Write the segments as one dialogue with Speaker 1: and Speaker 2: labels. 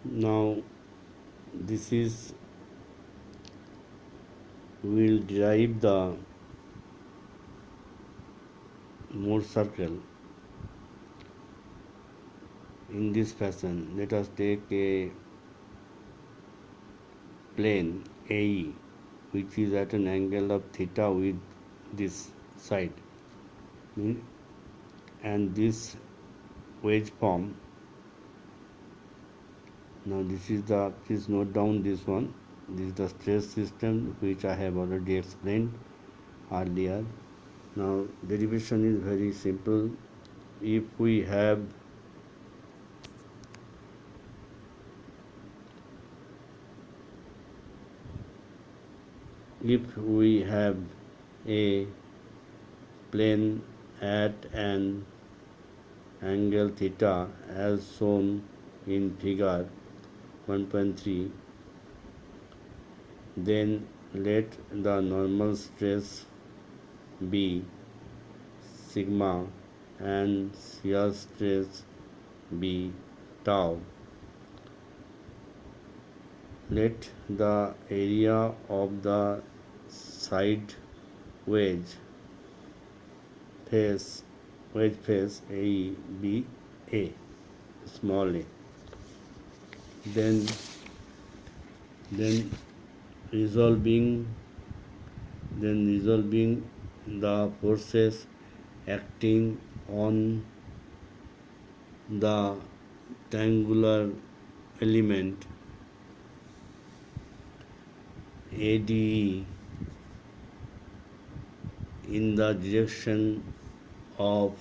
Speaker 1: Now this is we will derive the Mohr circle in this fashion. Let us take a plane AE which is at an angle of theta with this side, and this wedge form. Now this is the, please note down this one, this is the stress system which I have already explained earlier. Now derivation is very simple. If we have a plane at an angle theta as shown in figure 1.3, then let the normal stress be sigma and shear stress be tau. Let the area of the side wedge face AE be A, small a. Then resolving the forces acting on the triangular element ADE in the direction of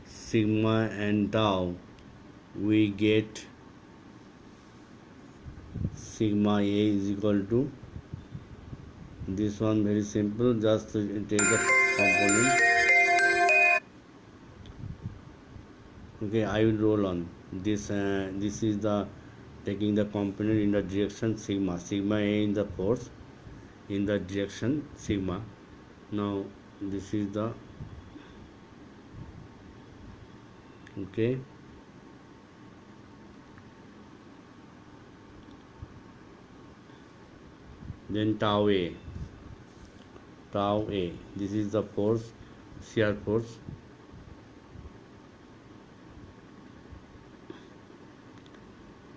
Speaker 1: sigma and tau, we get sigma A is equal to this one. Very simple, just take the component. Okay, I will roll on this. This is the taking the component in the direction sigma A in the force in the direction sigma. Now this is the okay. Then tau A, this is the force, shear force.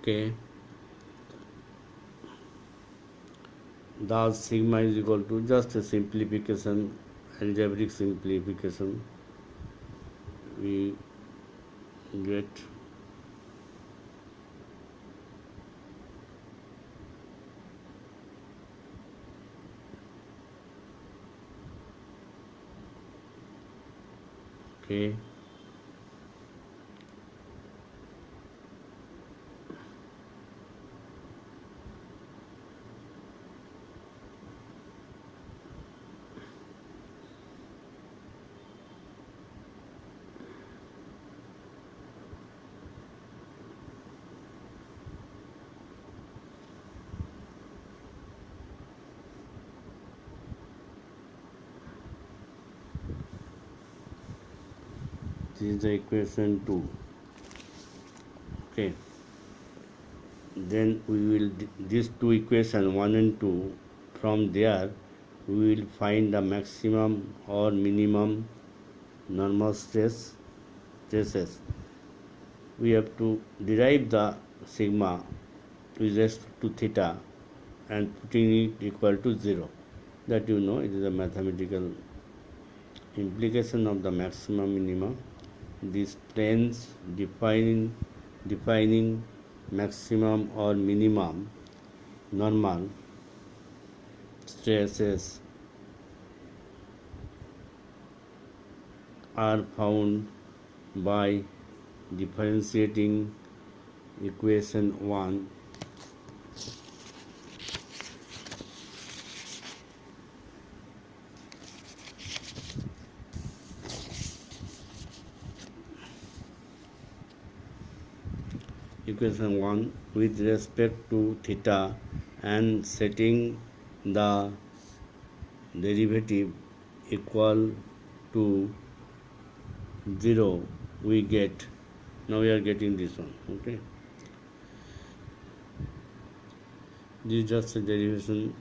Speaker 1: Okay, the sigma is equal to, just a simplification, algebraic simplification, we get okay. This is the equation 2. Okay, then we will these two equations 1 and 2, from there we will find the maximum or minimum normal stresses. We have to derive the sigma with respect to theta and putting it equal to 0. That you know, it is a mathematical implication of the maximum minimum. These planes defining maximum or minimum normal stresses are found by differentiating equation 1 with respect to theta and setting the derivative equal to 0, we get, now we are getting this one. Okay, This is just a derivation,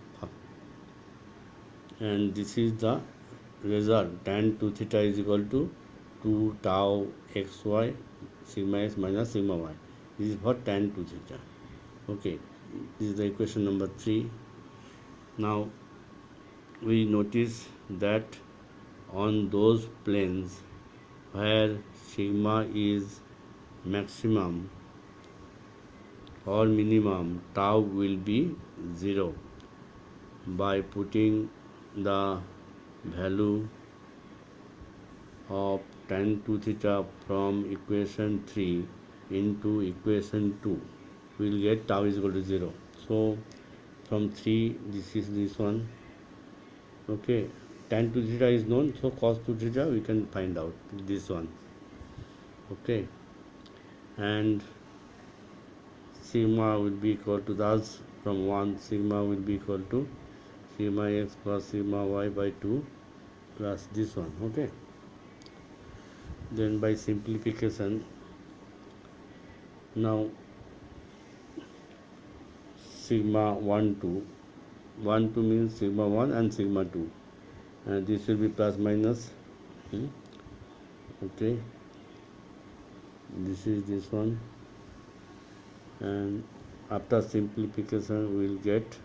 Speaker 1: and this is the result. Tan 2 theta is equal to 2 tau xy sigma x minus sigma y. This is for tan 2 theta. Okay, this is the equation number 3. Now we notice that on those planes where sigma is maximum or minimum, tau will be 0. By putting the value of tan 2 theta from equation 3 into equation 2, we will get tau is equal to 0. So from 3, this is this one. Okay, tan 2 theta is known, so cos 2 theta we can find out this one. Okay, and sigma will be equal to, thus from 1 sigma will be equal to sigma x plus sigma y by 2 plus this one. Okay, then by simplification, now sigma 1 2 1 2 means sigma 1 and sigma 2, and this will be plus minus. Okay, this is this one, and after simplification we will get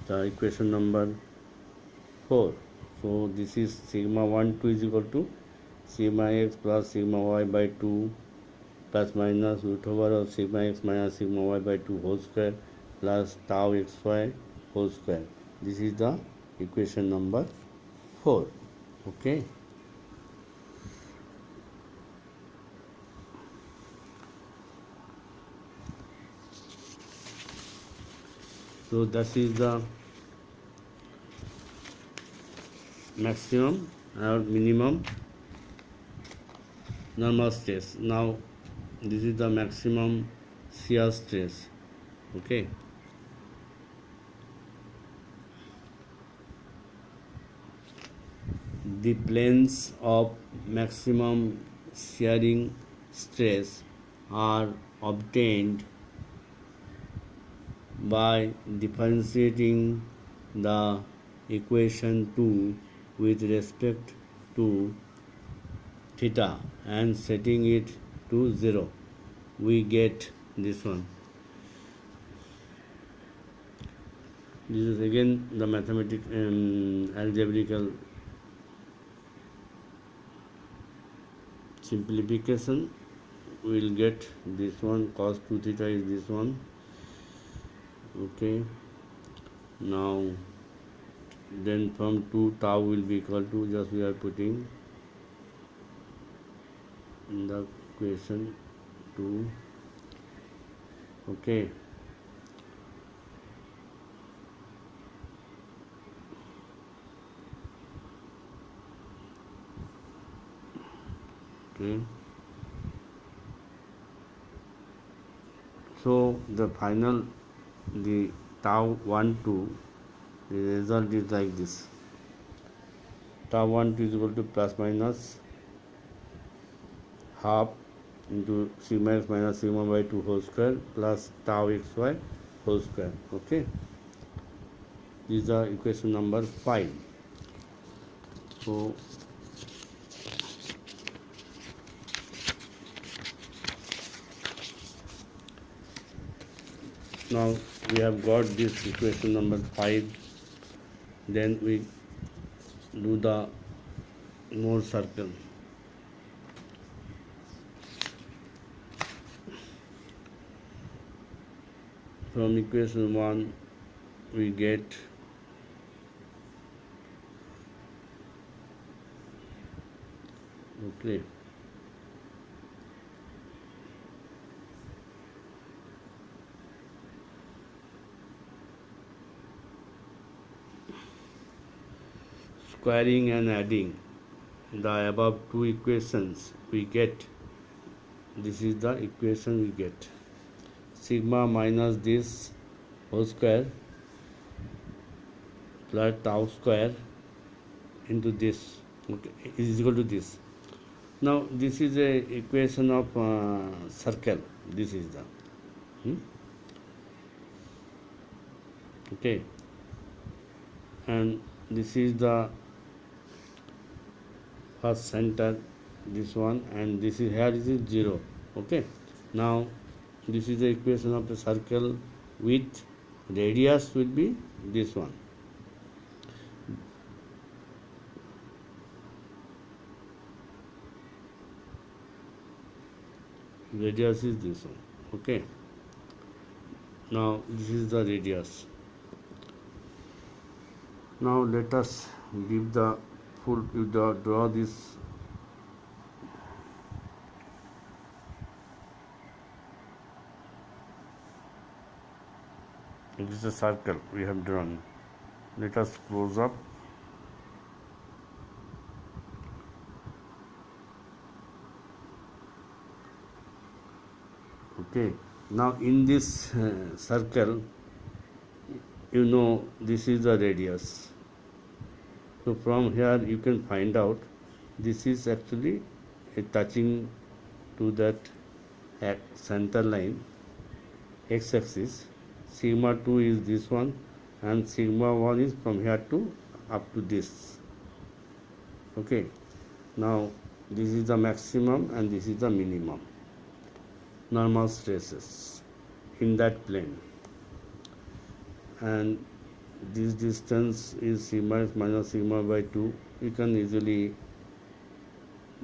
Speaker 1: the equation number 4. So this is sigma 1 2 is equal to sigma x plus sigma y by 2 plus minus root over of sigma x minus sigma y by 2 whole square plus tau xy whole square. This is the equation number 4. Okay, so that is the maximum or minimum normal stress. Now this is the maximum shear stress. Okay, the planes of maximum shearing stress are obtained by differentiating the equation 2 with respect to theta and setting it to 0. We get this one. This is again the mathematical algebraical simplification. We will get this one, cos 2 theta is this one. Okay, now then from 2 tau will be equal to, just we are putting in the equation 2. Okay, okay, so the final, the tau 1 2, the result is like this. Tau 1 2 is equal to plus minus half into sigma x minus sigma by 2 whole square plus tau xy whole square. Okay, these are equation number 5. So now we have got this equation number 5. Then we do the Mohr circle. From equation 1 we get okay, squaring and adding the above two equations we get, this is the equation we get, sigma minus this whole square plus tau square into this, okay, is equal to this. Now this is a equation of circle. This is the okay, and this is the first center, this one, and this is here, this is 0. Okay, now this is the equation of the circle with radius will be this one. Radius is this one. Okay, now this is the radius. Now let us give the full, draw this it is a circle we have drawn. Let us close up. Okay, now in this circle, you know this is the radius. So from here you can find out this is actually a touching to that center line x-axis. Sigma 2 is this one, and sigma 1 is from here to up to this. Okay, now this is the maximum and this is the minimum normal stresses in that plane, and this distance is sigma x minus sigma by 2. You can easily,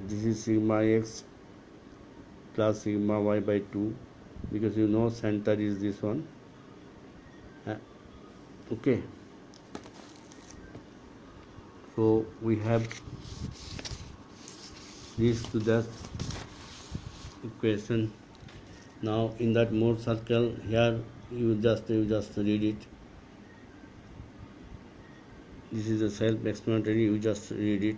Speaker 1: this is sigma x plus sigma y by 2, because you know center is this one. Okay, so we have this to that equation. Now in that Mohr circle, here you just read it. This is a self-explanatory, you just read it.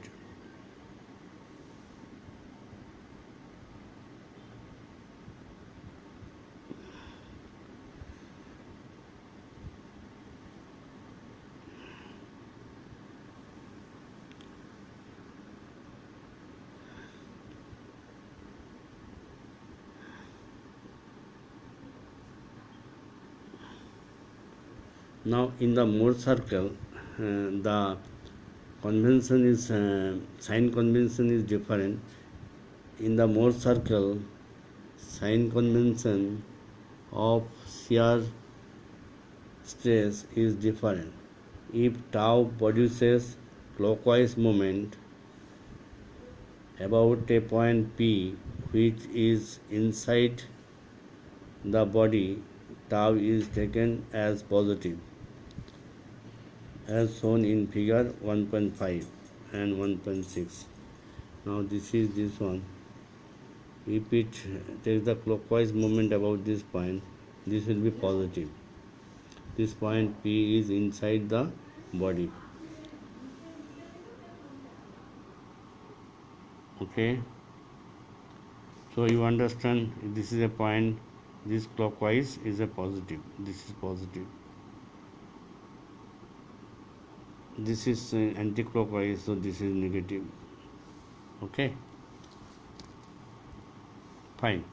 Speaker 1: Now in the Mohr circle, the convention is sign convention is different. In the Mohr circle, sign convention of shear stress is different. If tau produces clockwise moment about a point P which is inside the body, tau is taken as positive, as shown in figure 1.5 and 1.6. Now this is this one. If it takes the clockwise movement about this point, this will be positive. This point P is inside the body. Okay, so you understand, this is a point, this clockwise is a positive, this is positive. This is anti-clockwise, so this is negative. Okay, fine.